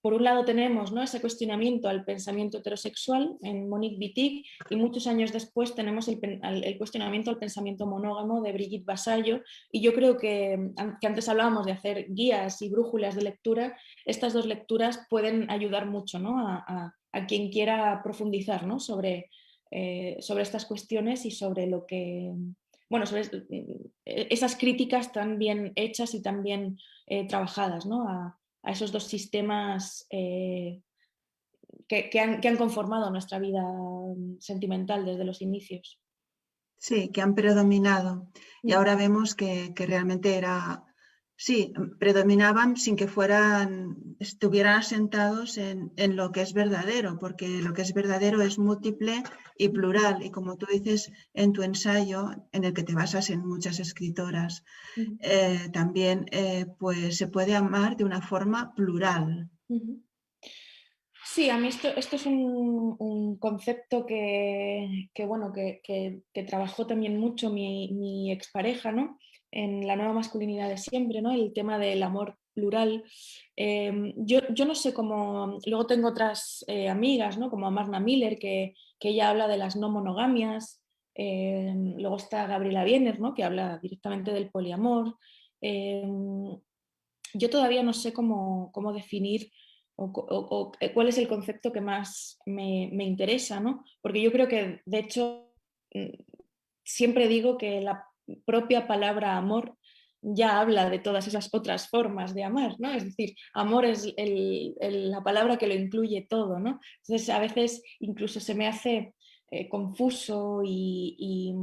Por un lado tenemos, ¿no? ese cuestionamiento al pensamiento heterosexual en Monique Wittig y muchos años después tenemos el cuestionamiento al pensamiento monógamo de Brigitte Vasallo y yo creo que antes hablábamos de hacer guías y brújulas de lectura, estas dos lecturas pueden ayudar mucho, ¿no? a quien quiera profundizar, ¿no? sobre estas cuestiones y sobre lo que, bueno, sobre esas críticas tan bien hechas y tan bien trabajadas, ¿no? a esos dos sistemas que han conformado nuestra vida sentimental desde los inicios. Sí, que han predominado. Y ahora vemos que realmente sí, predominaban sin que estuvieran asentados en lo que es verdadero, porque lo que es verdadero es múltiple y plural. Y como tú dices en tu ensayo, en el que te basas en muchas escritoras, también pues se puede amar de una forma plural. Sí, a mí esto es un concepto bueno, que trabajó también mucho mi expareja, ¿no? En La nueva masculinidad de siempre, ¿no? El tema del amor plural. Yo no sé cómo, luego tengo otras amigas, ¿no? Como Marna Miller, que ella habla de las no monogamias. Luego está Gabriela Wiener, ¿no? Que habla directamente del poliamor. Yo todavía no sé cómo definir cuál es el concepto que más me interesa, ¿no? Porque yo creo que, de hecho, siempre digo que la propia palabra amor ya habla de todas esas otras formas de amar, ¿no? Es decir, amor es la palabra que lo incluye todo, ¿no? Entonces, a veces incluso se me hace confuso y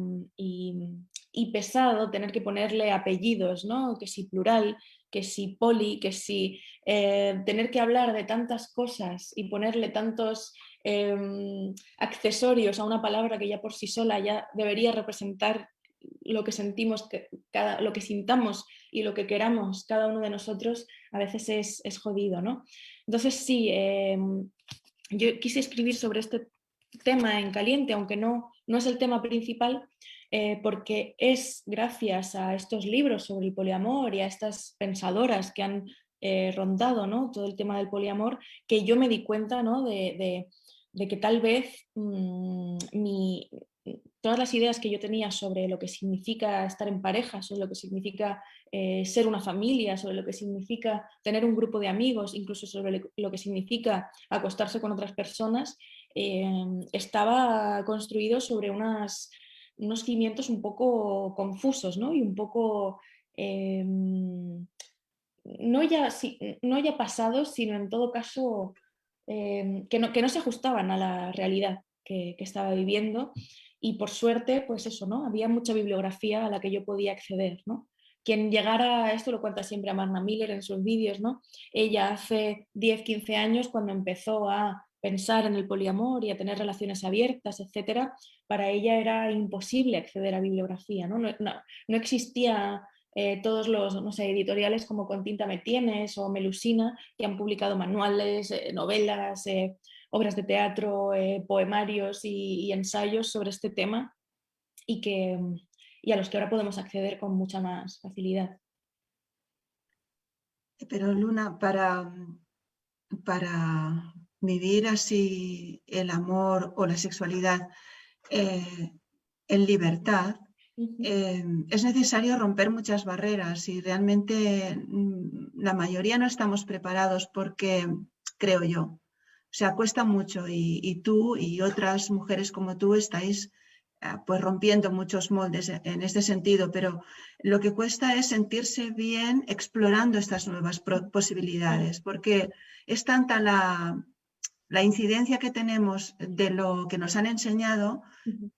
pesado tener que ponerle apellidos, ¿no? Que si plural, que si poli, que si tener que hablar de tantas cosas y ponerle tantos accesorios a una palabra que ya por sí sola ya debería representar lo que sentimos, lo que sintamos y lo que queramos cada uno de nosotros, a veces es jodido, ¿no? Entonces sí, yo quise escribir sobre este tema en caliente, aunque no es el tema principal, porque es gracias a estos libros sobre el poliamor y a estas pensadoras que han rondado, ¿no?, todo el tema del poliamor, que yo me di cuenta, ¿no?, de que tal vez todas las ideas que yo tenía sobre lo que significa estar en pareja, sobre lo que significa ser una familia, sobre lo que significa tener un grupo de amigos, incluso sobre lo que significa acostarse con otras personas, estaba construido sobre unos cimientos un poco confusos, ¿no? Y un poco no ya pasados, sino en todo caso que no se ajustaban a la realidad que estaba viviendo, y por suerte, pues eso, ¿no? Había mucha bibliografía a la que yo podía acceder, ¿no? Quien llegara a esto lo cuenta siempre Amanda Miller en sus vídeos, ¿no? Ella hace 10, 15 años, cuando empezó a pensar en el poliamor y a tener relaciones abiertas, etcétera, para ella era imposible acceder a bibliografía, ¿no? No existía todos los, no sé, editoriales como Con Tinta Me Tienes o Melusina, que han publicado manuales, novelas, obras de teatro, poemarios y ensayos sobre este tema, y a los que ahora podemos acceder con mucha más facilidad. Pero Luna, para vivir así el amor o la sexualidad en libertad, es necesario romper muchas barreras, y realmente la mayoría no estamos preparados porque, creo yo, o sea, cuesta mucho, y tú y otras mujeres como tú estáis pues rompiendo muchos moldes en este sentido, pero lo que cuesta es sentirse bien explorando estas nuevas posibilidades, porque es tanta la incidencia que tenemos de lo que nos han enseñado,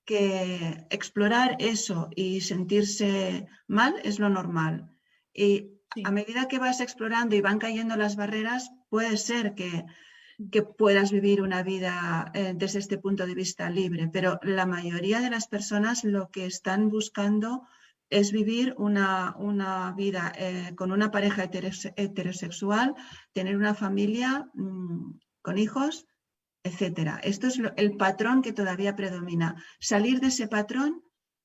que explorar eso y sentirse mal es lo normal. Y Sí. a medida que vas explorando y van cayendo las barreras, puede ser que puedas vivir una vida desde este punto de vista libre, pero la mayoría de las personas lo que están buscando es vivir una vida con una pareja heterosexual, tener una familia con hijos, etcétera. Esto es el patrón que todavía predomina. Salir de ese patrón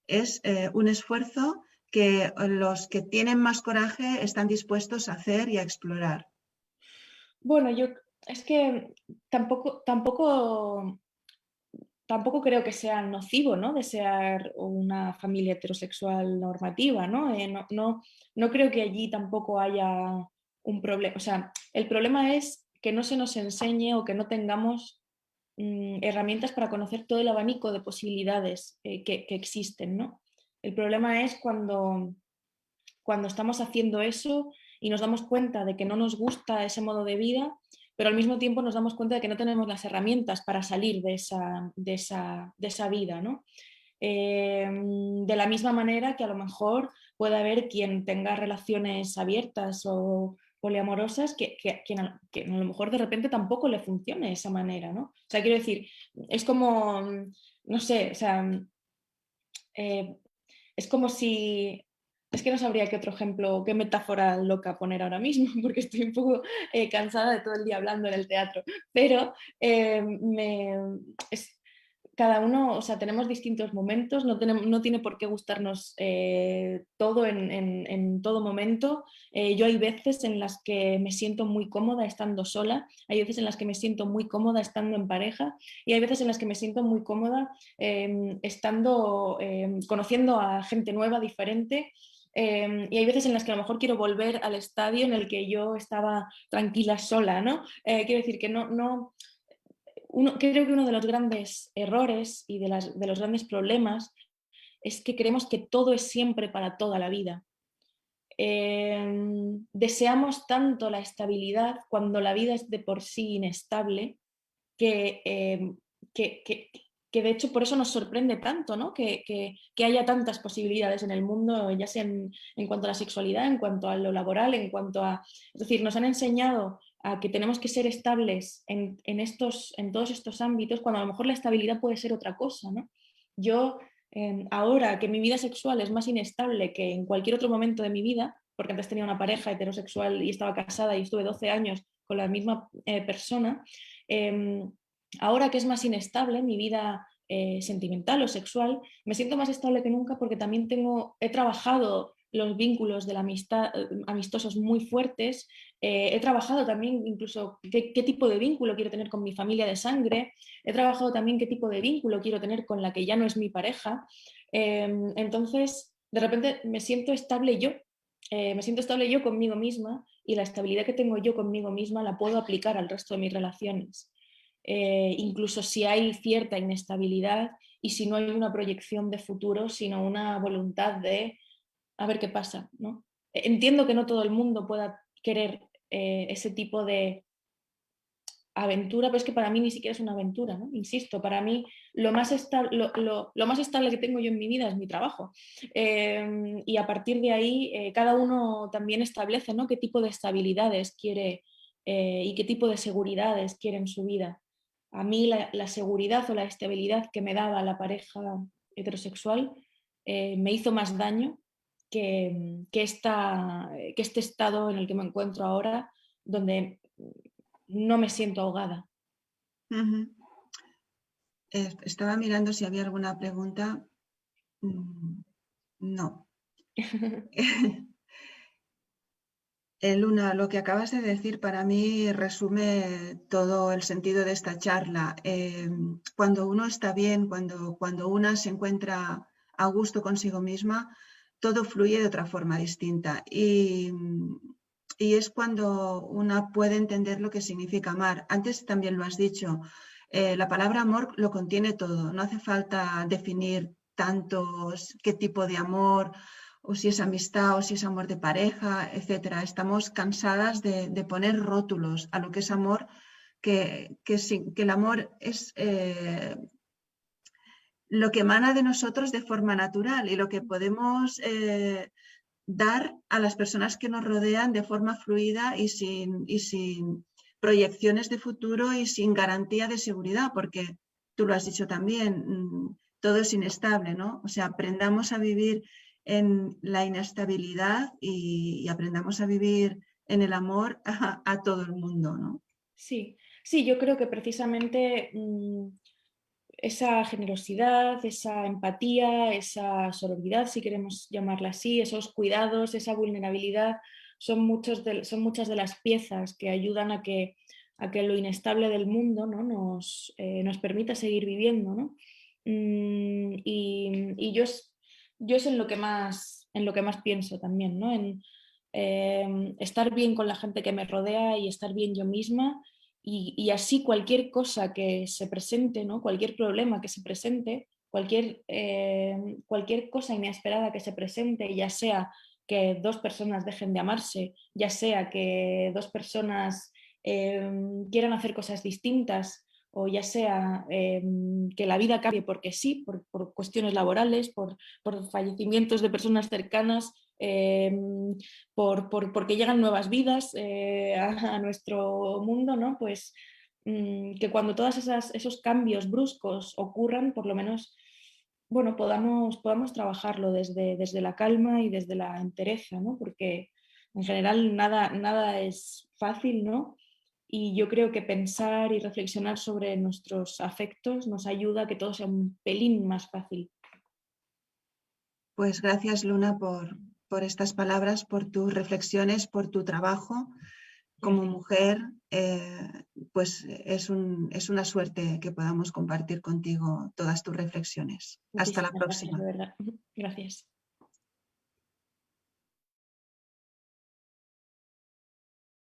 es un esfuerzo que los que tienen más coraje están dispuestos a hacer y a explorar. Bueno, es que tampoco creo que sea nocivo, ¿no?, desear una familia heterosexual normativa, ¿no? No creo que allí tampoco haya un problema. O sea, el problema es que no se nos enseñe o que no tengamos herramientas para conocer todo el abanico de posibilidades que existen, ¿no? El problema es cuando estamos haciendo eso y nos damos cuenta de que no nos gusta ese modo de vida, pero al mismo tiempo nos damos cuenta de que no tenemos las herramientas para salir de esa vida, ¿no? De la misma manera que a lo mejor puede haber quien tenga relaciones abiertas o poliamorosas que a lo mejor de repente tampoco le funcione de esa manera, ¿no? O sea, quiero decir, es como, no sé, o sea, es como si... Es que no sabría qué otro ejemplo, qué metáfora loca poner ahora mismo, porque estoy un poco cansada de todo el día hablando en el teatro, pero cada uno, o sea, tenemos distintos momentos, no tiene por qué gustarnos todo en todo momento. Yo hay veces en las que me siento muy cómoda estando sola, hay veces en las que me siento muy cómoda estando en pareja, y hay veces en las que me siento muy cómoda conociendo a gente nueva, diferente. Y hay veces en las que a lo mejor quiero volver al estadio en el que yo estaba tranquila sola, ¿no? Quiero decir que creo que uno de los grandes errores y de los grandes problemas es que creemos que todo es siempre para toda la vida. Deseamos tanto la estabilidad cuando la vida es de por sí inestable que de hecho por eso nos sorprende tanto, ¿no? Que haya tantas posibilidades en el mundo, ya sea en cuanto a la sexualidad, en cuanto a lo laboral, en cuanto a... Es decir, nos han enseñado a que tenemos que ser estables en todos estos ámbitos, cuando a lo mejor la estabilidad puede ser otra cosa, ¿no? Yo, ahora que mi vida sexual es más inestable que en cualquier otro momento de mi vida, porque antes tenía una pareja heterosexual y estaba casada y estuve 12 años con la misma persona, ahora que es más inestable mi vida sentimental o sexual, me siento más estable que nunca porque también he trabajado los vínculos de la amistad amistosos muy fuertes, he trabajado también incluso qué tipo de vínculo quiero tener con mi familia de sangre, he trabajado también qué tipo de vínculo quiero tener con la que ya no es mi pareja, entonces de repente me siento estable yo conmigo misma y la estabilidad que tengo yo conmigo misma la puedo aplicar al resto de mis relaciones. Incluso si hay cierta inestabilidad y si no hay una proyección de futuro, sino una voluntad de a ver qué pasa, ¿no? Entiendo que no todo el mundo pueda querer ese tipo de aventura, pero es que para mí ni siquiera es una aventura, ¿no? Insisto, para mí lo más estable que tengo yo en mi vida es mi trabajo. Y a partir de ahí, cada uno también establece, ¿no?, qué tipo de estabilidades quiere y qué tipo de seguridades quiere en su vida. A mí la seguridad o la estabilidad que me daba la pareja heterosexual me hizo más daño que este estado en el que me encuentro ahora, donde no me siento ahogada. Ujú. Estaba mirando si había alguna pregunta. No. Luna, lo que acabas de decir para mí resume todo el sentido de esta charla. Cuando uno está bien, cuando una se encuentra a gusto consigo misma, todo fluye de otra forma distinta. Y es cuando una puede entender lo que significa amar. Antes también lo has dicho, la palabra amor lo contiene todo. No hace falta definir tantos qué tipo de amor, o si es amistad, o si es amor de pareja, etcétera. Estamos cansadas de poner rótulos a lo que es amor, que el amor es lo que emana de nosotros de forma natural y lo que podemos dar a las personas que nos rodean de forma fluida y sin proyecciones de futuro y sin garantía de seguridad, porque tú lo has dicho también, todo es inestable, ¿no? O sea, aprendamos a vivir en la inestabilidad y aprendamos a vivir en el amor a todo el mundo, ¿no? Sí, sí, yo creo que precisamente esa generosidad, esa empatía, esa sororidad, si queremos llamarla así, esos cuidados, esa vulnerabilidad, son muchas de las piezas que ayudan a que lo inestable del mundo, ¿no?, nos permita seguir viviendo, ¿no? Y yo es en lo que más pienso también, ¿no? En estar bien con la gente que me rodea y estar bien yo misma y así cualquier cosa que se presente, ¿no?, cualquier problema que se presente, cualquier cosa inesperada que se presente, ya sea que dos personas dejen de amarse, ya sea que dos personas quieran hacer cosas distintas, o ya sea que la vida cambie porque sí, por cuestiones laborales, por fallecimientos de personas cercanas, porque llegan nuevas vidas a nuestro mundo, ¿no? Pues que cuando todos esos cambios bruscos ocurran, por lo menos, bueno, podamos trabajarlo desde la calma y desde la entereza, ¿no? Porque en general nada es fácil, ¿no? Y yo creo que pensar y reflexionar sobre nuestros afectos nos ayuda a que todo sea un pelín más fácil. Pues gracias, Luna, por estas palabras, por tus reflexiones, por tu trabajo. Como Gracias. mujer, pues es una suerte que podamos compartir contigo todas tus reflexiones. Hasta la Muchísimas gracias, de próxima. verdad. Gracias.